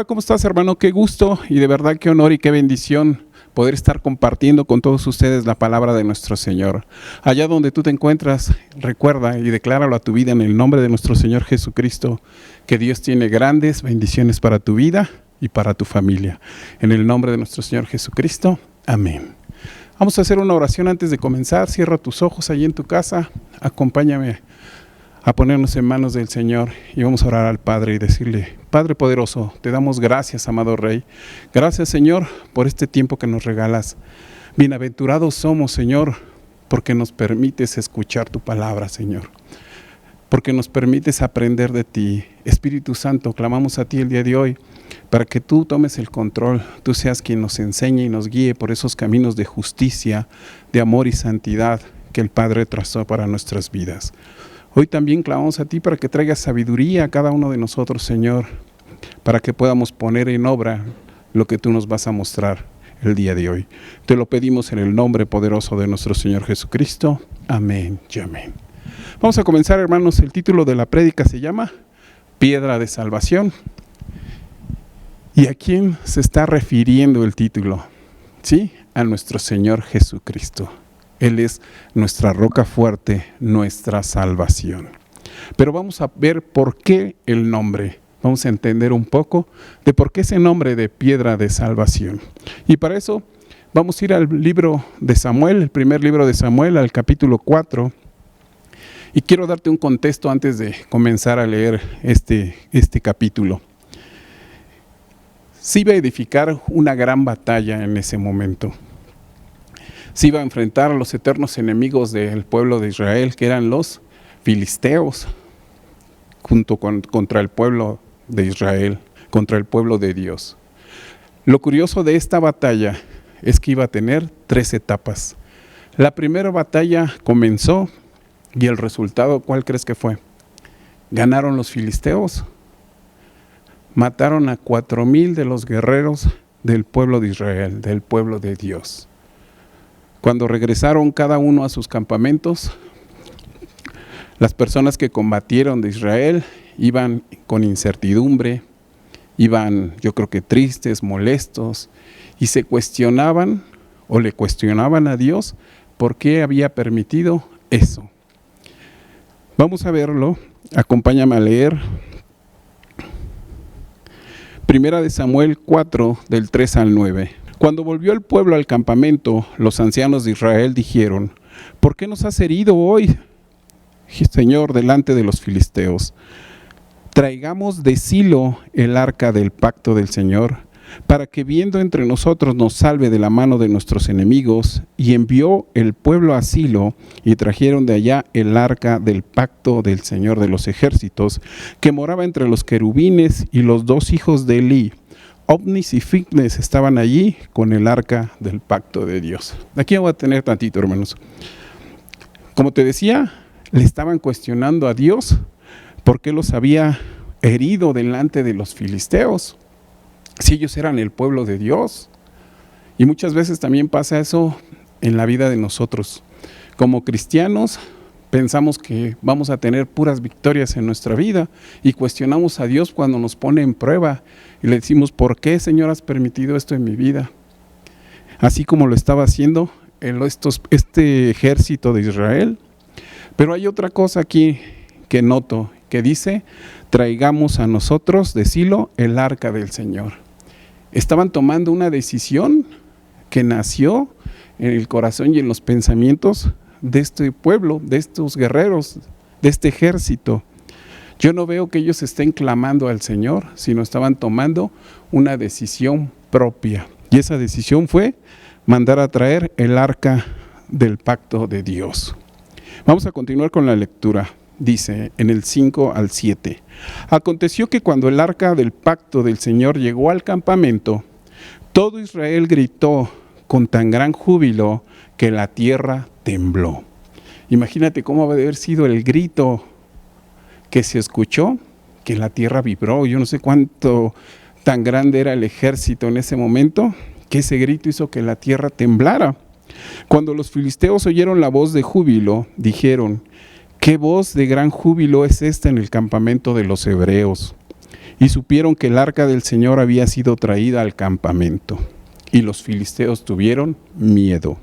Hola, ¿cómo estás, hermano? Qué gusto y de verdad qué honor y qué bendición poder estar compartiendo con todos ustedes la palabra de nuestro Señor. Allá donde tú te encuentras, recuerda y decláralo a tu vida en el nombre de nuestro Señor Jesucristo, que Dios tiene grandes bendiciones para tu vida y para tu familia. En el nombre de nuestro Señor Jesucristo, amén. Vamos a hacer una oración antes de comenzar. Cierra tus ojos allí en tu casa, acompáñame a ponernos en manos del Señor y vamos a orar al Padre y decirle: Padre poderoso, te damos gracias, amado Rey. Gracias, Señor, por este tiempo que nos regalas. Bienaventurados somos, Señor, porque nos permites escuchar tu palabra, Señor, porque nos permites aprender de ti. Espíritu Santo, clamamos a ti el día de hoy para que tú tomes el control, tú seas quien nos enseñe y nos guíe por esos caminos de justicia, de amor y santidad que el Padre trazó para nuestras vidas. Hoy también clamamos a ti para que traigas sabiduría a cada uno de nosotros, Señor, para que podamos poner en obra lo que tú nos vas a mostrar el día de hoy. Te lo pedimos en el nombre poderoso de nuestro Señor Jesucristo. Amén y amén. Vamos a comenzar, hermanos. El título de la prédica se llama Piedra de Salvación. ¿Y a quién se está refiriendo el título? Sí, a nuestro Señor Jesucristo. Él es nuestra roca fuerte, nuestra salvación. Pero vamos a ver por qué el nombre. Vamos a entender un poco de por qué ese nombre de piedra de salvación. Y para eso vamos a ir al libro de Samuel, el primer libro de Samuel, al capítulo 4. Y quiero darte un contexto antes de comenzar a leer este capítulo. Se iba a edificar una gran batalla en ese momento. Se iba a enfrentar a los eternos enemigos del pueblo de Israel, que eran los filisteos, contra el pueblo de Israel, contra el pueblo de Dios. Lo curioso de esta batalla es que iba a tener 3 etapas. La primera batalla comenzó y el resultado, ¿cuál crees que fue? Ganaron los filisteos. Mataron a 4,000 de los guerreros del pueblo de Israel, del pueblo de Dios. Cuando regresaron cada uno a sus campamentos, las personas que combatieron de Israel iban con incertidumbre, iban, yo creo que tristes, molestos, y se cuestionaban o le cuestionaban a Dios por qué había permitido eso. Vamos a verlo, acompáñame a leer. Primera de Samuel 4, del 3 al 9. Cuando volvió el pueblo al campamento, los ancianos de Israel dijeron: ¿por qué nos has herido hoy, Señor, delante de los filisteos? Traigamos de Silo el arca del pacto del Señor, para que viendo entre nosotros nos salve de la mano de nuestros enemigos. Y envió el pueblo a Silo, y trajeron de allá el arca del pacto del Señor de los ejércitos, que moraba entre los querubines, y los 2 hijos de Elí, Ofnis y Finees, estaban allí con el arca del pacto de Dios. Aquí voy a tener tantito, hermanos. Como te decía, le estaban cuestionando a Dios por qué los había herido delante de los filisteos, si ellos eran el pueblo de Dios. Y muchas veces también pasa eso en la vida de nosotros. Como cristianos, pensamos que vamos a tener puras victorias en nuestra vida y cuestionamos a Dios cuando nos pone en prueba y le decimos: ¿por qué, Señor, has permitido esto en mi vida? Así como lo estaba haciendo este ejército de Israel. Pero hay otra cosa aquí que noto, que dice: traigamos a nosotros de Silo el arca del Señor. Estaban tomando una decisión que nació en el corazón y en los pensamientos de este pueblo, de estos guerreros, de este ejército. Yo no veo que ellos estén clamando al Señor, sino estaban tomando una decisión propia. Y esa decisión fue mandar a traer el arca del pacto de Dios. Vamos a continuar con la lectura. Dice en el 5 al 7. Aconteció que cuando el arca del pacto del Señor llegó al campamento, todo Israel gritó con tan gran júbilo que la tierra tembló. Imagínate cómo va a haber sido el grito que se escuchó, que la tierra vibró. Yo no sé cuánto tan grande era el ejército en ese momento, que ese grito hizo que la tierra temblara. Cuando los filisteos oyeron la voz de júbilo, dijeron: ¿qué voz de gran júbilo es esta en el campamento de los hebreos? y supieron que el arca del Señor había sido traída al campamento. Y los filisteos tuvieron miedo,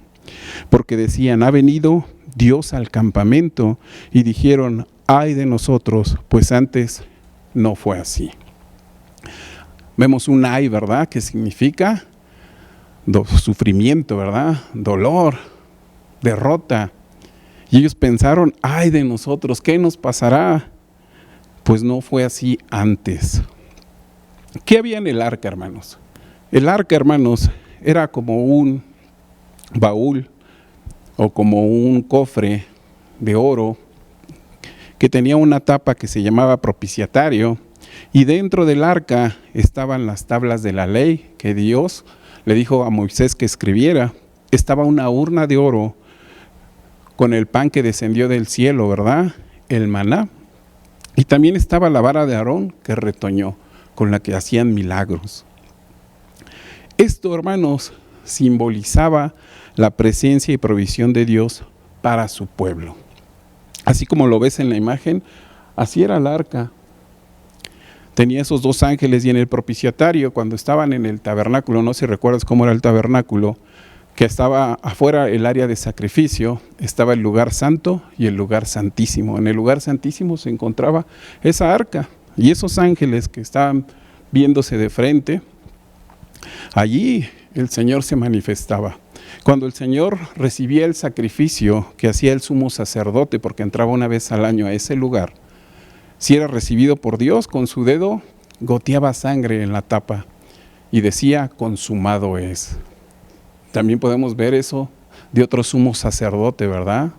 porque decían: ha venido Dios al campamento. Y dijeron: ay de nosotros, pues antes no fue así. Vemos un ay, ¿verdad? Que significa sufrimiento, ¿verdad? Dolor, derrota. Y ellos pensaron: ay de nosotros, ¿qué nos pasará? Pues no fue así antes. ¿Qué había en el arca, hermanos? El arca, hermanos, era como un baúl o como un cofre de oro que tenía una tapa que se llamaba propiciatario, y dentro del arca estaban las tablas de la ley que Dios le dijo a Moisés que escribiera. Estaba una urna de oro con el pan que descendió del cielo, ¿verdad? El maná. Y también estaba la vara de Aarón que retoñó, con la que hacían milagros. Esto, hermanos, simbolizaba la presencia y provisión de Dios para su pueblo. Así como lo ves en la imagen, así era el arca. Tenía esos dos ángeles, y en el propiciatario, cuando estaban en el tabernáculo, no sé si recuerdas cómo era el tabernáculo, que estaba afuera el área de sacrificio, estaba el lugar santo y el lugar santísimo. En el lugar santísimo se encontraba esa arca y esos ángeles que estaban viéndose de frente. Allí el Señor se manifestaba. Cuando el Señor recibía el sacrificio que hacía el sumo sacerdote, porque entraba una vez al año a ese lugar, si era recibido por Dios, con su dedo goteaba sangre en la tapa y decía: consumado es. También podemos ver eso de otro sumo sacerdote, ¿verdad?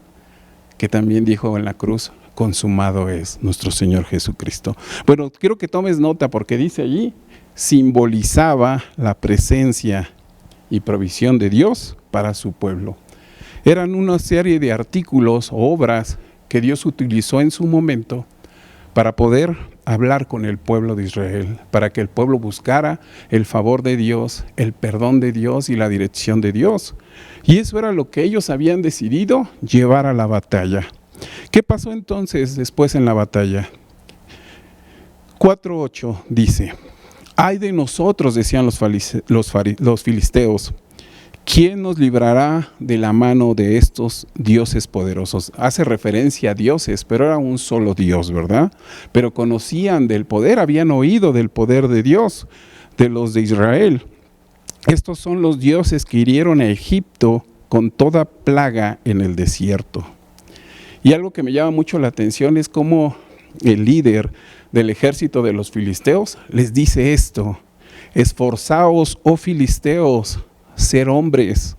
Que también dijo en la cruz: consumado es, nuestro Señor Jesucristo. Bueno, quiero que tomes nota porque dice allí: simbolizaba la presencia y provisión de Dios para su pueblo. Eran una serie de artículos o obras que Dios utilizó en su momento para poder hablar con el pueblo de Israel, para que el pueblo buscara el favor de Dios, el perdón de Dios y la dirección de Dios. Y eso era lo que ellos habían decidido llevar a la batalla. ¿Qué pasó entonces después en la batalla? 4:8 dice: ay de nosotros, decían los filisteos, ¿quién nos librará de la mano de estos dioses poderosos? Hace referencia a dioses, pero era un solo Dios, ¿verdad? Pero conocían del poder, habían oído del poder de Dios, de los de Israel. Estos son los dioses que hirieron a Egipto con toda plaga en el desierto. Y algo que me llama mucho la atención es cómo el líder del ejército de los filisteos les dice esto: esforzaos, oh filisteos, ser hombres,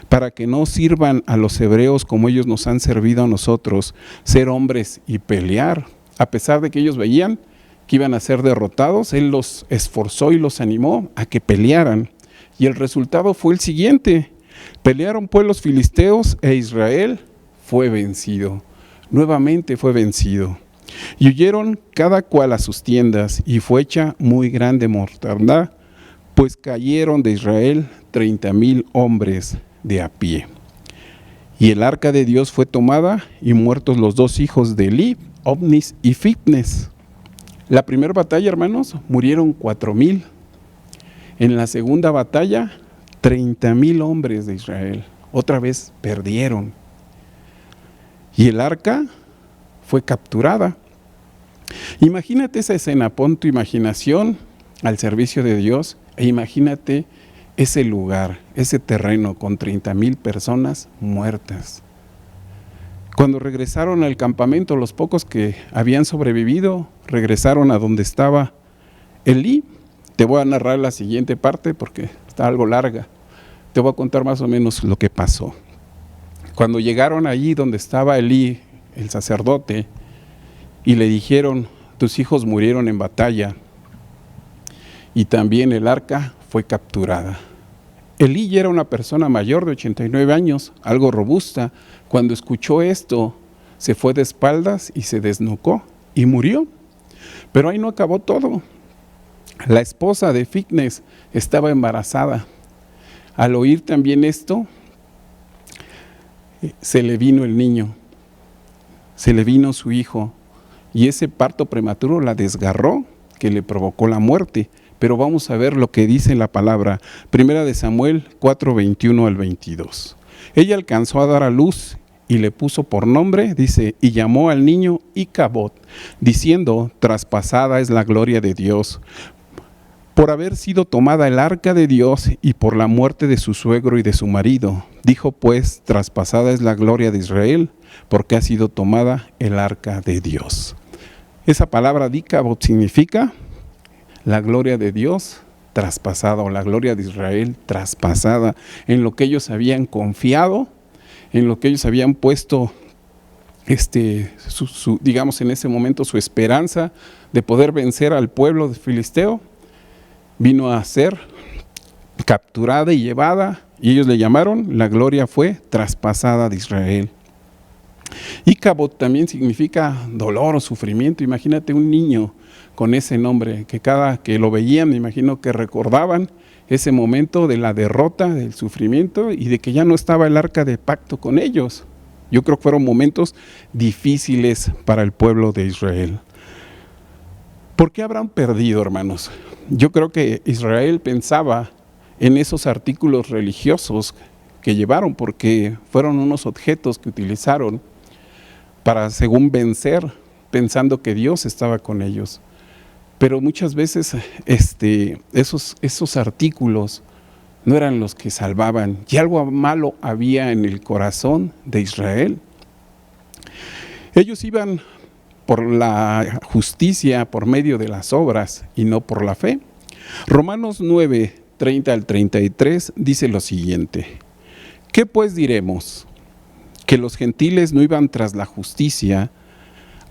para que no sirvan a los hebreos como ellos nos han servido a nosotros, ser hombres y pelear. A pesar de que ellos veían que iban a ser derrotados, Él los esforzó y los animó a que pelearan. Y el resultado fue el siguiente: pelearon pues los filisteos e Israel fue vencido. Nuevamente fue vencido. Y huyeron cada cual a sus tiendas, y fue hecha muy grande mortandad, pues cayeron de Israel 30,000 hombres de a pie. Y el arca de Dios fue tomada, y muertos los dos hijos de Elí, Ofnis y Fitnes. La primera batalla, hermanos, murieron 4,000. En la segunda batalla, 30,000 hombres de Israel. Otra vez perdieron. Y el arca fue capturada. Imagínate esa escena, pon tu imaginación al servicio de Dios e imagínate ese lugar, ese terreno con 30,000 personas muertas. Cuando regresaron al campamento, los pocos que habían sobrevivido regresaron a donde estaba Elí. Te voy a narrar la siguiente parte porque está algo larga. Te voy a contar más o menos lo que pasó. Cuando llegaron allí donde estaba Elí, el sacerdote, y le dijeron: tus hijos murieron en batalla, y también el arca fue capturada. Elí ya era una persona mayor de 89 años, algo robusta. Cuando escuchó esto, se fue de espaldas y se desnucó y murió. Pero ahí no acabó todo. La esposa de Fitnes estaba embarazada. Al oír también esto, se le vino el niño, se le vino su hijo, y ese parto prematuro la desgarró, que le provocó la muerte. Pero vamos a ver lo que dice la palabra. Primera de Samuel 4, 21 al 22. Ella alcanzó a dar a luz y le puso por nombre, dice, y llamó al niño Icabod, diciendo, traspasada es la gloria de Dios, por haber sido tomada el arca de Dios y por la muerte de su suegro y de su marido. Dijo pues, traspasada es la gloria de Israel, porque ha sido tomada el arca de Dios. Esa palabra Icabod significa la gloria de Dios traspasada, o la gloria de Israel traspasada, en lo que ellos habían confiado, en lo que ellos habían puesto, digamos en ese momento, su esperanza de poder vencer al pueblo de Filisteo, vino a ser capturada y llevada, y ellos le llamaron, la gloria fue traspasada de Israel. Icabod también significa dolor o sufrimiento. Imagínate un niño con ese nombre, que cada que lo veían, me imagino que recordaban ese momento de la derrota, del sufrimiento y de que ya no estaba el arca de pacto con ellos. Yo creo que fueron momentos difíciles para el pueblo de Israel. ¿Por qué habrán perdido, hermanos? Yo creo que Israel pensaba en esos artículos religiosos que llevaron, porque fueron unos objetos que utilizaron para, según, vencer, pensando que Dios estaba con ellos. Pero muchas veces esos artículos no eran los que salvaban, y algo malo había en el corazón de Israel. Ellos iban por la justicia por medio de las obras y no por la fe. Romanos 9, 30 al 33 dice lo siguiente: ¿qué pues diremos? ¿Que los gentiles no iban tras la justicia?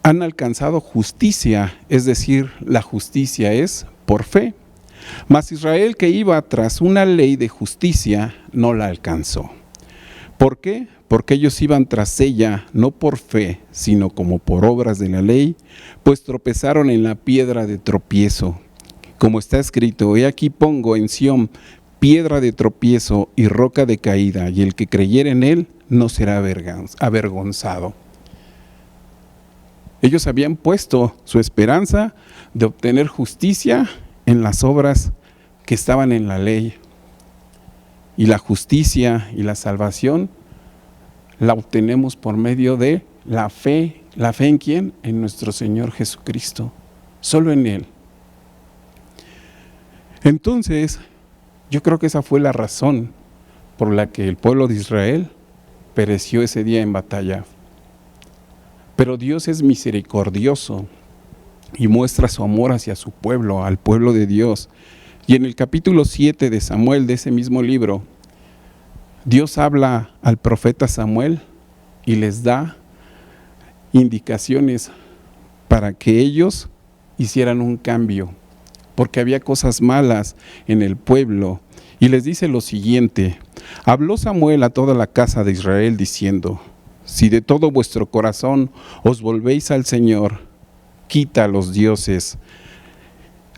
Han alcanzado justicia, es decir, la justicia es por fe. Mas Israel, que iba tras una ley de justicia, no la alcanzó. ¿Por qué? Porque ellos iban tras ella, no por fe, sino como por obras de la ley, pues tropezaron en la piedra de tropiezo. Como está escrito, he aquí pongo en Sión piedra de tropiezo y roca de caída, y el que creyere en él no será avergonzado. Ellos habían puesto su esperanza de obtener justicia en las obras que estaban en la ley. Y la justicia y la salvación la obtenemos por medio de la fe. ¿La fe en quién? En nuestro Señor Jesucristo. Solo en Él. Entonces, yo creo que esa fue la razón por la que el pueblo de Israel pereció ese día en batalla. Pero Dios es misericordioso y muestra su amor hacia su pueblo, al pueblo de Dios. Y en el capítulo 7 de Samuel, de ese mismo libro, Dios habla al profeta Samuel y les da indicaciones para que ellos hicieran un cambio, porque había cosas malas en el pueblo. Y les dice lo siguiente: habló Samuel a toda la casa de Israel diciendo: si de todo vuestro corazón os volvéis al Señor, quita a los dioses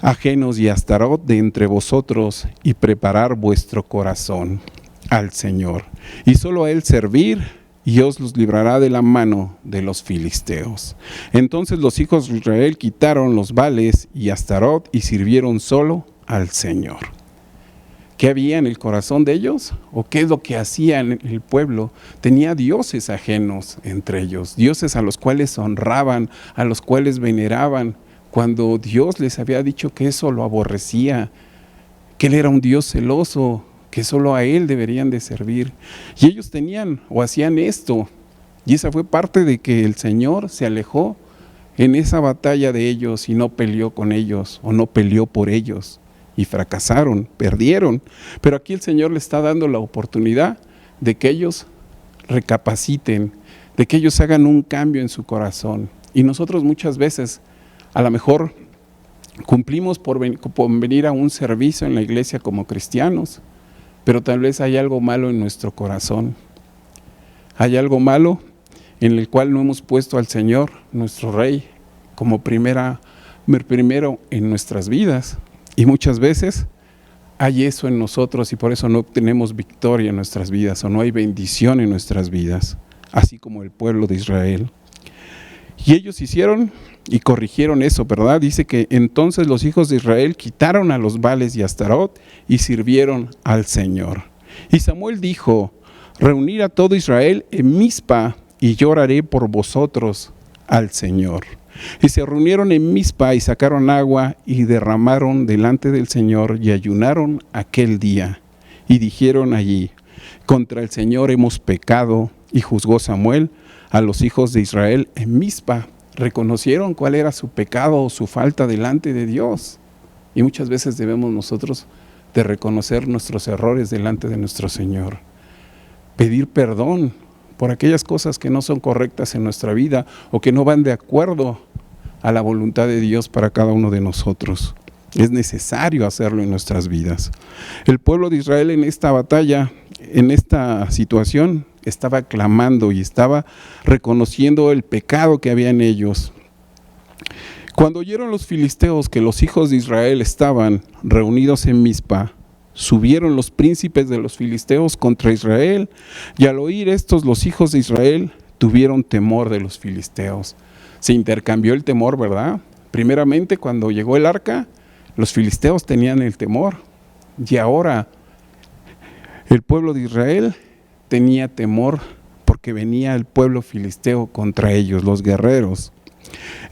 ajenos y Astarot de entre vosotros, y preparar vuestro corazón al Señor, y solo a Él servir, y os los librará de la mano de los filisteos. Entonces los hijos de Israel quitaron los Baales y Astarot y sirvieron solo al Señor. ¿Qué había en el corazón de ellos? ¿O qué es lo que hacían el pueblo? Tenía dioses ajenos entre ellos, dioses a los cuales honraban, a los cuales veneraban, cuando Dios les había dicho que eso lo aborrecía, que Él era un Dios celoso, que solo a Él deberían de servir. Y ellos tenían o hacían esto, y esa fue parte de que el Señor se alejó en esa batalla de ellos y no peleó con ellos o no peleó por ellos. Y fracasaron, perdieron. Pero aquí el Señor le está dando la oportunidad de que ellos recapaciten, de que ellos hagan un cambio en su corazón. Y nosotros muchas veces, a lo mejor, cumplimos por venir a un servicio en la iglesia como cristianos, pero tal vez hay algo malo en nuestro corazón. Hay algo malo en el cual no hemos puesto al Señor, nuestro Rey, como primero en nuestras vidas. Y muchas veces hay eso en nosotros y por eso no obtenemos victoria en nuestras vidas o no hay bendición en nuestras vidas, así como el pueblo de Israel. Y ellos hicieron y corrigieron eso, ¿verdad? Dice que entonces los hijos de Israel quitaron a los Baales y a Astarot y sirvieron al Señor. Y Samuel dijo: reunir a todo Israel en Mizpa, y yo oraré por vosotros al Señor. Y se reunieron en Mizpa y sacaron agua y derramaron delante del Señor y ayunaron aquel día. Y dijeron allí: contra el Señor hemos pecado. Y juzgó Samuel a los hijos de Israel en Mizpa. Reconocieron cuál era su pecado o su falta delante de Dios. Y muchas veces debemos nosotros de reconocer nuestros errores delante de nuestro Señor. Pedir perdón por aquellas cosas que no son correctas en nuestra vida o que no van de acuerdo a la voluntad de Dios para cada uno de nosotros. Es necesario hacerlo en nuestras vidas. El pueblo de Israel en esta batalla, en esta situación, estaba clamando y estaba reconociendo el pecado que había en ellos. Cuando oyeron los filisteos que los hijos de Israel estaban reunidos en Mizpa, subieron los príncipes de los filisteos contra Israel, y al oír estos los hijos de Israel tuvieron temor de los filisteos. Se intercambió el temor, ¿verdad? Primeramente, cuando llegó el arca, los filisteos tenían el temor, y ahora el pueblo de Israel tenía temor porque venía el pueblo filisteo contra ellos, los guerreros.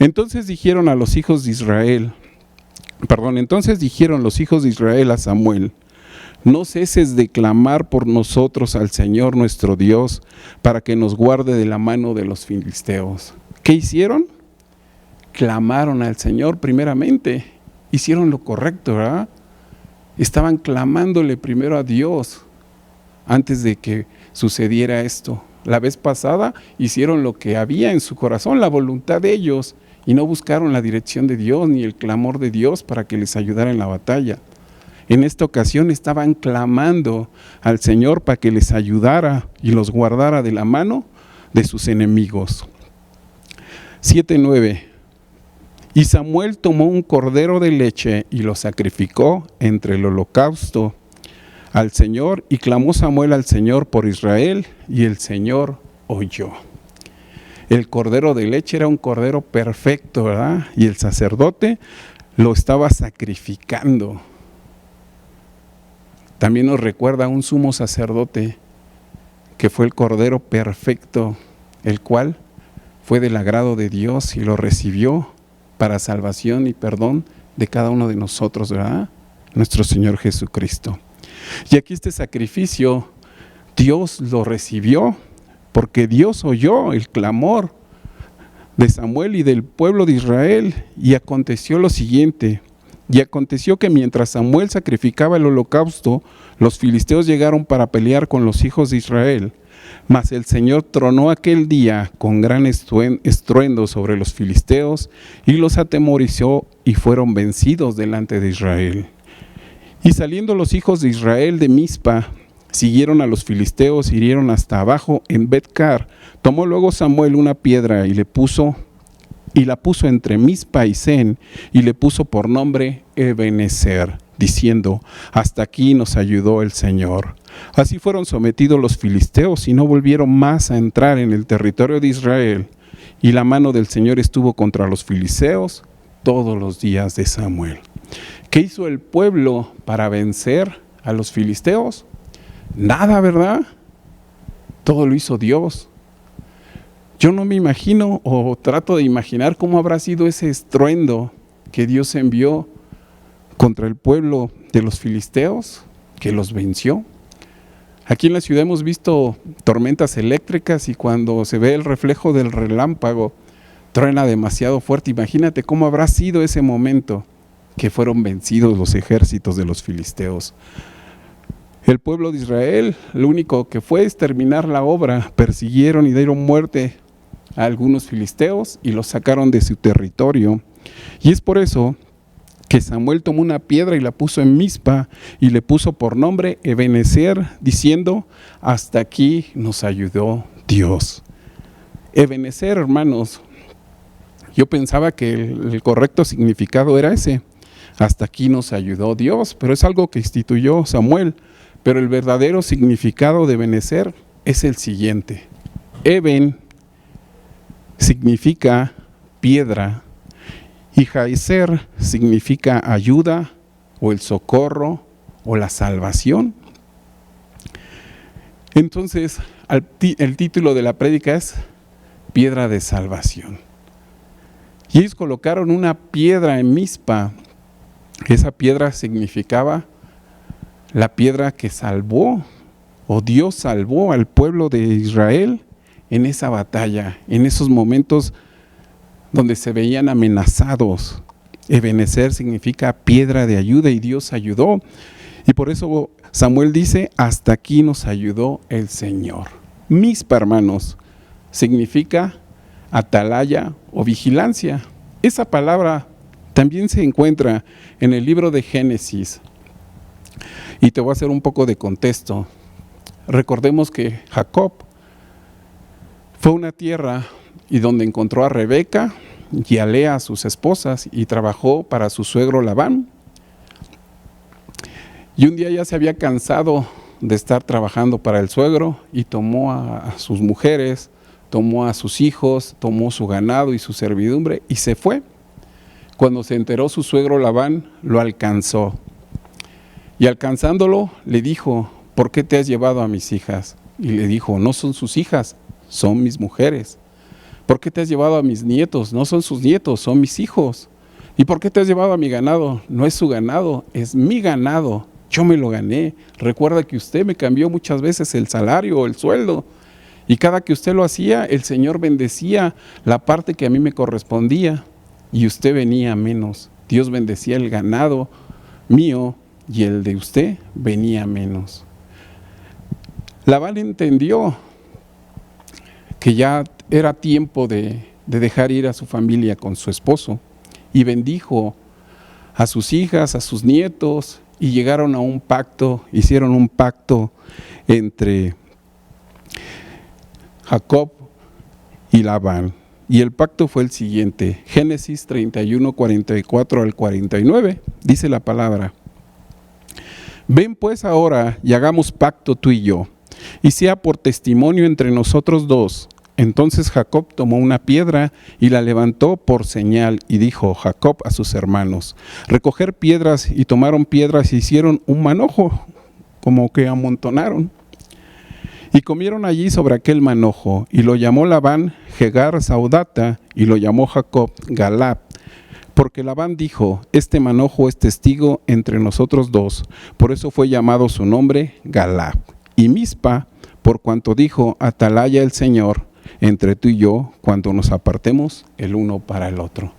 Entonces dijeron los hijos de Israel a Samuel: no ceses de clamar por nosotros al Señor nuestro Dios, para que nos guarde de la mano de los filisteos. ¿Qué hicieron? Clamaron al Señor primeramente. Hicieron lo correcto, ¿verdad? Estaban clamándole primero a Dios antes de que sucediera esto. La vez pasada hicieron lo que había en su corazón, la voluntad de ellos, y no buscaron la dirección de Dios ni el clamor de Dios para que les ayudara en la batalla. En esta ocasión estaban clamando al Señor para que les ayudara y los guardara de la mano de sus enemigos. 7:9. Y Samuel tomó un cordero de leche y lo sacrificó entre el holocausto al Señor, y clamó Samuel al Señor por Israel, y el Señor oyó. El cordero de leche era un cordero perfecto, ¿verdad? Y el sacerdote lo estaba sacrificando. También nos recuerda a un sumo sacerdote que fue el cordero perfecto, el cual fue del agrado de Dios y lo recibió para salvación y perdón de cada uno de nosotros, ¿verdad? Nuestro Señor Jesucristo. Y aquí este sacrificio, Dios lo recibió porque Dios oyó el clamor de Samuel y del pueblo de Israel. Y aconteció lo siguiente: y aconteció que mientras Samuel sacrificaba el holocausto, los filisteos llegaron para pelear con los hijos de Israel. Mas el Señor tronó aquel día con gran estruendo sobre los filisteos y los atemorizó, y fueron vencidos delante de Israel. Y saliendo los hijos de Israel de Mizpa, siguieron a los filisteos, hirieron hasta abajo en Bet-car. Tomó luego Samuel una piedra y la puso entre Mizpa y Sen, y le puso por nombre Ebenezer, diciendo: hasta aquí nos ayudó el Señor. Así fueron sometidos los filisteos y no volvieron más a entrar en el territorio de Israel. Y la mano del Señor estuvo contra los filisteos todos los días de Samuel. ¿Qué hizo el pueblo para vencer a los filisteos? Nada, ¿verdad? Todo lo hizo Dios. Yo no me imagino, o trato de imaginar cómo habrá sido ese estruendo que Dios envió contra el pueblo de los filisteos, que los venció. Aquí en la ciudad hemos visto tormentas eléctricas, y cuando se ve el reflejo del relámpago, truena demasiado fuerte. Imagínate cómo habrá sido ese momento que fueron vencidos los ejércitos de los filisteos. El pueblo de Israel, lo único que fue es terminar la obra. Persiguieron y dieron muerte a algunos filisteos y los sacaron de su territorio. Y es por eso que Samuel tomó una piedra y la puso en Mizpa y le puso por nombre Ebenezer, diciendo: hasta aquí nos ayudó Dios. Ebenezer, hermanos, yo pensaba que el correcto significado era ese: hasta aquí nos ayudó Dios, pero es algo que instituyó Samuel. Pero el verdadero significado de Ebenezer es el siguiente: Eben significa piedra y Jaezer significa ayuda o el socorro o la salvación. Entonces, el título de la prédica es Piedra de Salvación. Y ellos colocaron una piedra en Mizpa. Esa piedra significaba la piedra que salvó, o Dios salvó al pueblo de Israel en esa batalla, en esos momentos donde se veían amenazados. Ebenezer significa piedra de ayuda y Dios ayudó. Y por eso Samuel dice, hasta aquí nos ayudó el Señor. Mizpa, hermanos, significa atalaya o vigilancia. Esa palabra también se encuentra en el libro de Génesis. Y te voy a hacer un poco de contexto. Recordemos que Jacob fue a una tierra y donde encontró a Rebeca y a Lea, sus esposas, y trabajó para su suegro Labán. Y un día ya se había cansado de estar trabajando para el suegro y tomó a sus mujeres, tomó a sus hijos, tomó su ganado y su servidumbre y se fue. Cuando se enteró su suegro Labán, lo alcanzó. Y alcanzándolo, le dijo, ¿por qué te has llevado a mis hijas? Y le dijo, no son sus hijas, son mis mujeres. ¿Por qué te has llevado a mis nietos? No son sus nietos, son mis hijos. ¿Y por qué te has llevado a mi ganado? No es su ganado, es mi ganado. Yo me lo gané. Recuerda que usted me cambió muchas veces el salario o el sueldo. Y cada que usted lo hacía, el Señor bendecía la parte que a mí me correspondía. Y usted venía menos. Dios bendecía el ganado mío y el de usted venía menos. Labán entendió que ya era tiempo de dejar ir a su familia con su esposo y bendijo a sus hijas, a sus nietos y llegaron a un pacto, hicieron un pacto entre Jacob y Labán. Y el pacto fue el siguiente, Génesis 31, 44 al 49, dice la palabra. Ven pues ahora y hagamos pacto tú y yo, y sea por testimonio entre nosotros dos. Entonces Jacob tomó una piedra y la levantó por señal, y dijo Jacob a sus hermanos, recoger piedras, y tomaron piedras y hicieron un manojo, como que amontonaron. Y comieron allí sobre aquel manojo, y lo llamó Labán Jegar Saudata, y lo llamó Jacob Galad. Porque Labán dijo, este manojo es testigo entre nosotros dos, por eso fue llamado su nombre Galad. Y Mizpa, por cuanto dijo, atalaya el Señor entre tú y yo, cuando nos apartemos el uno para el otro.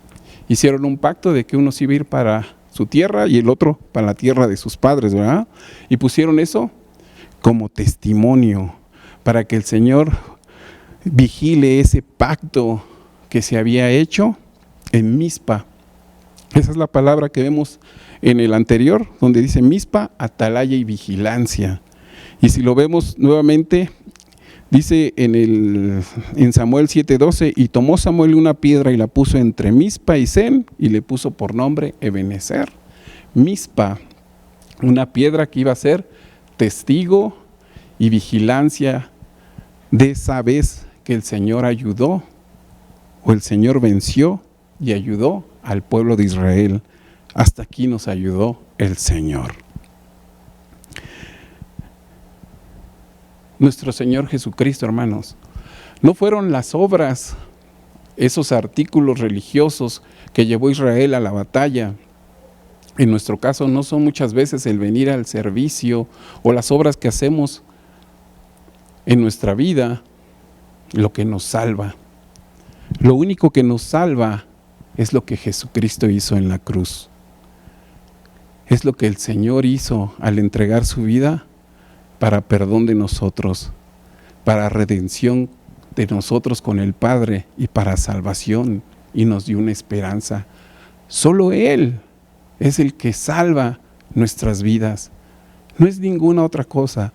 Hicieron un pacto de que uno se iba a ir para su tierra y el otro para la tierra de sus padres, ¿verdad? Y pusieron eso como testimonio para que el Señor vigile ese pacto que se había hecho en Mizpa. Esa es la palabra que vemos en el anterior, donde dice Mizpa, atalaya y vigilancia. Y si lo vemos nuevamente, dice en Samuel 7:12, y tomó Samuel una piedra y la puso entre Mizpa y Sen, y le puso por nombre Ebenezer. Mizpa, una piedra que iba a ser testigo y vigilancia de esa vez que el Señor ayudó, o el Señor venció y ayudó al pueblo de Israel. Hasta aquí nos ayudó el Señor. Nuestro Señor Jesucristo, hermanos, no fueron las obras, esos artículos religiosos que llevó Israel a la batalla. En nuestro caso no son muchas veces el venir al servicio o las obras que hacemos en nuestra vida lo que nos salva. Lo único que nos salva es lo que Jesucristo hizo en la cruz. Es lo que el Señor hizo al entregar su vida para perdón de nosotros, para redención de nosotros con el Padre y para salvación, y nos dio una esperanza. Solo Él es el que salva nuestras vidas, no es ninguna otra cosa.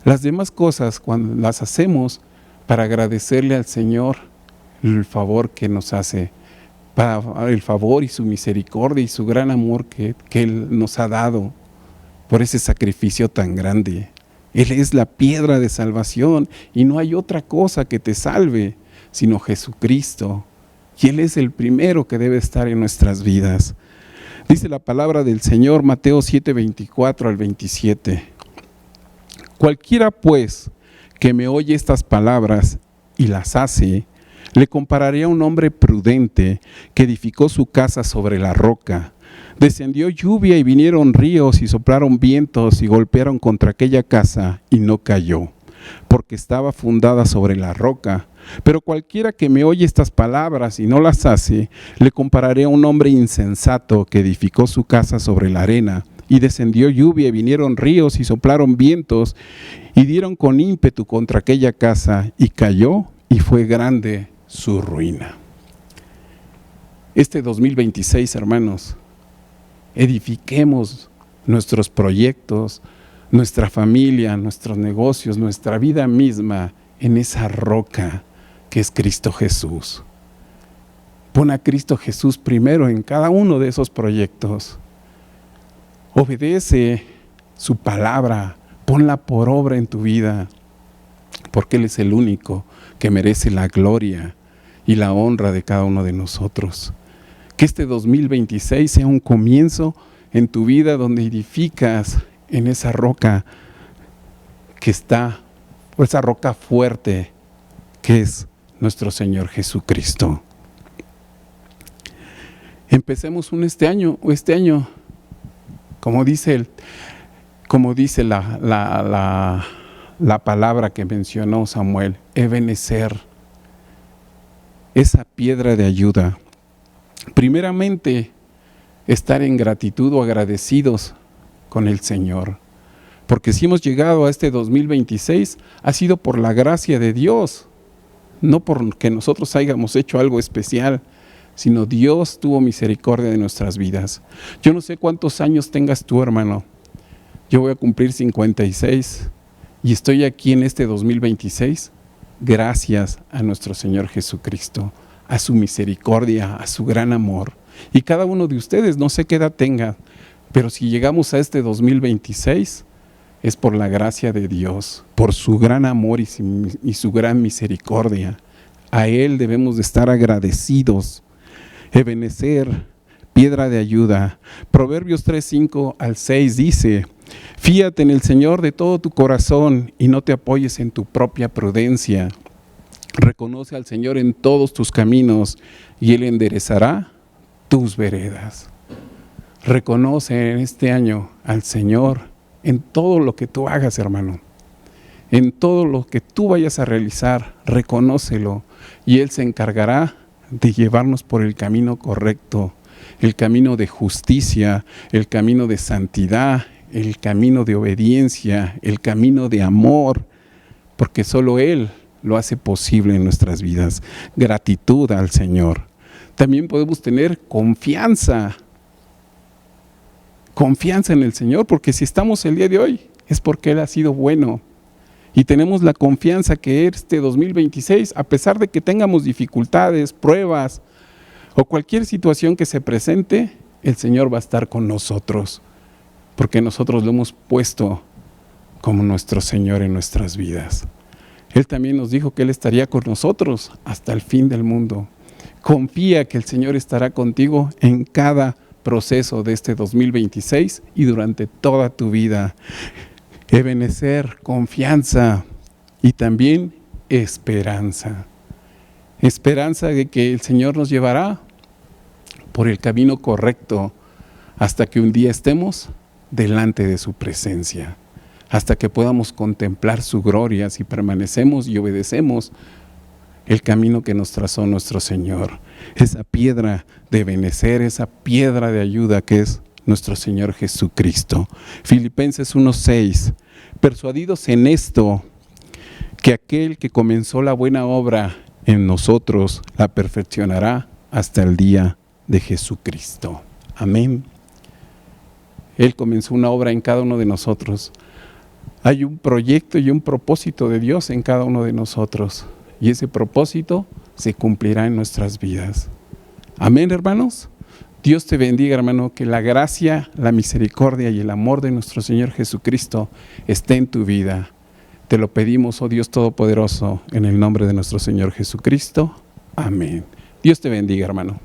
Las demás cosas, cuando las hacemos para agradecerle al Señor el favor que nos hace, para el favor y su misericordia y su gran amor que Él nos ha dado por ese sacrificio tan grande. Él es la piedra de salvación y no hay otra cosa que te salve. sino Jesucristo. Y Él es el primero que debe estar en nuestras vidas. Dice la palabra del Señor, Mateo 7:24 al 27. Cualquiera pues que me oye estas palabras y las hace, le compararé a un hombre prudente que edificó su casa sobre la roca. Descendió lluvia y vinieron ríos y soplaron vientos y golpearon contra aquella casa y no cayó, porque estaba fundada sobre la roca. Pero cualquiera que me oye estas palabras y no las hace, le compararé a un hombre insensato que edificó su casa sobre la arena. Y descendió lluvia y vinieron ríos y soplaron vientos y dieron con ímpetu contra aquella casa y cayó y fue grande su ruina. Este 2026, hermanos, edifiquemos nuestros proyectos, nuestra familia, nuestros negocios, nuestra vida misma en esa roca que es Cristo Jesús. Pon a Cristo Jesús primero en cada uno de esos proyectos. Obedece su palabra, ponla por obra en tu vida, porque Él es el único que merece la gloria y la honra de cada uno de nosotros. Que este 2026 sea un comienzo en tu vida donde edificas en esa roca que está, o esa roca fuerte que es nuestro Señor Jesucristo. Empecemos este año, como dice la palabra que mencionó Samuel, Ebenezer, esa piedra de ayuda. Primeramente, estar en gratitud o agradecidos con el Señor. Porque si hemos llegado a este 2026, ha sido por la gracia de Dios, no porque nosotros hayamos hecho algo especial, sino Dios tuvo misericordia de nuestras vidas. Yo no sé cuántos años tengas tú, hermano. Yo voy a cumplir 56 y estoy aquí en este 2026 gracias a nuestro Señor Jesucristo, a su misericordia, a su gran amor. Y cada uno de ustedes, no sé qué edad tenga, pero si llegamos a este 2026, es por la gracia de Dios, por su gran amor y su gran misericordia. A Él debemos de estar agradecidos. Ebenezer, piedra de ayuda. Proverbios 3:5 al 6 dice: fíate en el Señor de todo tu corazón y no te apoyes en tu propia prudencia. Reconoce al Señor en todos tus caminos y Él enderezará tus veredas. Reconoce en este año al Señor en todo lo que tú hagas, hermano. En todo lo que tú vayas a realizar, reconócelo y Él se encargará de llevarnos por el camino correcto, el camino de justicia, el camino de santidad, el camino de obediencia, el camino de amor, porque solo Él lo hace posible en nuestras vidas. Gratitud al Señor. También podemos tener confianza en el Señor, porque si estamos el día de hoy es porque Él ha sido bueno. Y tenemos la confianza que este 2026, a pesar de que tengamos dificultades, pruebas o cualquier situación que se presente, el Señor va a estar con nosotros, porque nosotros lo hemos puesto como nuestro Señor en nuestras vidas. Él también nos dijo que Él estaría con nosotros hasta el fin del mundo. Confía que el Señor estará contigo en cada proceso de este 2026 y durante toda tu vida. Ebenezer, confianza y también esperanza. Esperanza de que el Señor nos llevará por el camino correcto hasta que un día estemos delante de su presencia, hasta que podamos contemplar su gloria si permanecemos y obedecemos el camino que nos trazó nuestro Señor. Esa piedra de Ebenezer, esa piedra de ayuda que es nuestro Señor Jesucristo. Filipenses 1:6, persuadidos en esto, que aquel que comenzó la buena obra en nosotros la perfeccionará hasta el día de Jesucristo. Amén. Él comenzó una obra en cada uno de nosotros. Hay un proyecto y un propósito de Dios en cada uno de nosotros, y ese propósito se cumplirá en nuestras vidas. Amén, hermanos. Dios te bendiga, hermano, que la gracia, la misericordia y el amor de nuestro Señor Jesucristo esté en tu vida. Te lo pedimos, oh Dios Todopoderoso, en el nombre de nuestro Señor Jesucristo. Amén. Dios te bendiga, hermano.